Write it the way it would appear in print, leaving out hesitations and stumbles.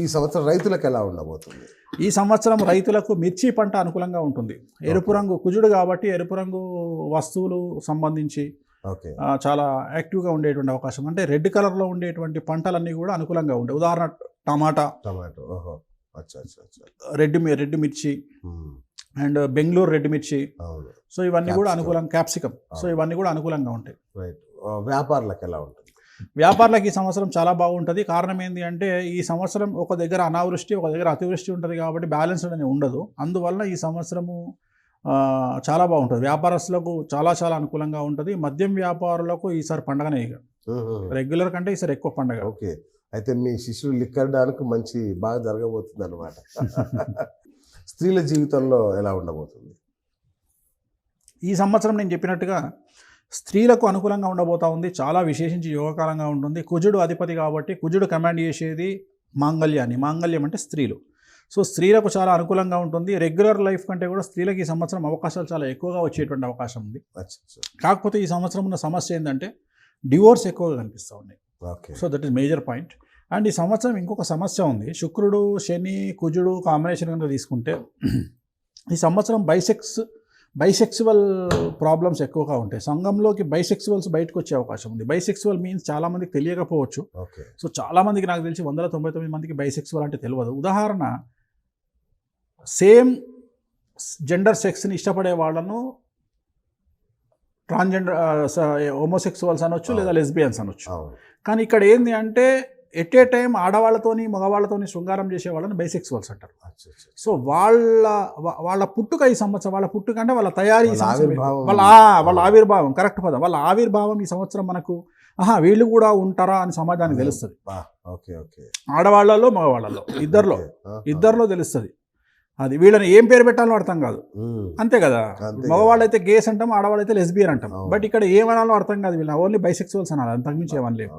ఈ సంవత్సరం రైతులకు ఎలా ఉండబోతుంది? ఈ సంవత్సరం రైతులకు మిర్చి పంట అనుకూలంగా ఉంటుంది. ఎరుపు రంగు కుజుడు కాబట్టి ఎరుపు రంగు వస్తువులు సంబంధించి ఓకే. చాలా యాక్టివ్గా ఉండేటువంటి అవకాశం, అంటే రెడ్ కలర్లో ఉండేటువంటి పంటలన్నీ కూడా అనుకూలంగా ఉంటాయి. ఉదాహరణ టమాటో. ఓహో, రెడ్ మిర్చి అండ్ బెంగళూరు రెడ్ మిర్చి. సో ఇవన్నీ కూడా అనుకూలంగా, క్యాప్సికమ్. సో ఇవన్నీ కూడా అనుకూలంగా ఉంటాయి. రైట్. వ్యాపారులకు ఎలా ఉంటుంది? వ్యాపారులకు ఈ సంవత్సరం చాలా బాగుంటుంది. కారణం ఏంటి అంటే ఈ సంవత్సరం ఒక దగ్గర అనావృష్టి, ఒక దగ్గర అతివృష్టి ఉంటుంది కాబట్టి బ్యాలెన్స్డ్ అనేది ఉండదు. అందువల్ల ఈ సంవత్సరము చాలా బాగుంటుంది. వ్యాపారస్తులకు చాలా చాలా అనుకూలంగా ఉంటుంది. మద్యం వ్యాపారులకు ఈసారి పండగనే, ఇక రెగ్యులర్ కంటే ఈసారి ఎక్కువ పండగ. ఓకే. అయితే మీ శిష్యుడు లిక్కర్డానికి మంచి బాగా జరగబోతుంది అనమాట. స్త్రీల జీవితంలో ఎలా ఉండబోతుంది? ఈ సంవత్సరం నేను చెప్పినట్టుగా స్త్రీలకు అనుకూలంగా ఉండబోతా ఉంది. చాలా విశేషించి యోగకాలంగా ఉంటుంది. కుజుడు అధిపతి కాబట్టి కుజుడు కమాండ్ చేసేది మాంగళ్యాన్ని. మాంగళ్యం అంటే స్త్రీలు. సో స్త్రీలకు చాలా అనుకూలంగా ఉంటుంది. రెగ్యులర్ లైఫ్ కంటే కూడా స్త్రీలకు ఈ సంవత్సరం అవకాశాలు చాలా ఎక్కువగా వచ్చేటువంటి అవకాశం ఉంది. కాకపోతే ఈ సంవత్సరం ఉన్న సమస్య ఏంటంటే డివోర్స్ ఎక్కువగా కనిపిస్తూ ఉన్నాయి. So that is major point. And ఈ సంవత్సరం ఇంకొక సమస్య ఉంది. శుక్రుడు, శని, కుజుడు కాంబినేషన్ కనుక తీసుకుంటే ఈ సంవత్సరం బైసెక్సువల్ ప్రాబ్లమ్స్ ఎక్కువగా ఉంటాయి. సంఘంలోకి బైసెక్సువల్స్ బయటకు వచ్చే అవకాశం ఉంది. బైసెక్సువల్ మీన్స్ చాలామందికి తెలియకపోవచ్చు. సో చాలామందికి, నాకు తెలిసి 199 మందికి బైసెక్సువల్ అంటే తెలియదు. ఉదాహరణ, సేమ్ జెండర్ సెక్స్ని ఇష్టపడే వాళ్ళను ట్రాన్స్జెండర్ హోమోసెక్సువల్స్ అనొచ్చు, లేదా లెస్బియన్స్ అనొచ్చు. కానీ ఇక్కడ ఏంది అంటే ఎట్ ఏ టైం ఆడవాళ్ళతోని మగవాళ్ళతోని శృంగారం చేసే వాళ్ళని బైసెక్సువల్స్ అంటారు. సో వాళ్ళ పుట్టుక ఈ సంవత్సరం, వాళ్ళ పుట్టుక అంటే వాళ్ళ తయారీ, వాళ్ళ ఆవిర్భావం, కరెక్ట్ పదం, వాళ్ళ ఆవిర్భావం ఈ సంవత్సరం మనకు వీళ్ళు కూడా ఉంటారా అని సమాజానికి తెలుస్తుంది. ఆడవాళ్ళలో మగవాళ్ళలో ఇద్దరిలో తెలుస్తుంది. అది వీళ్ళని ఏం పేరు పెట్టాలో అర్థం కాదు, అంతే కదా. మగవాళ్ళైతే గేస్ అంటాం, ఆడవాళ్ళైతే లెస్బియన్ అంటాం. బట్ ఇక్కడ ఏమనాలో అర్థం కాదు. వీళ్ళని ఓన్లీ బైసెక్సువల్స్ అనాలి, అంతకుమించి ఏమనలేము.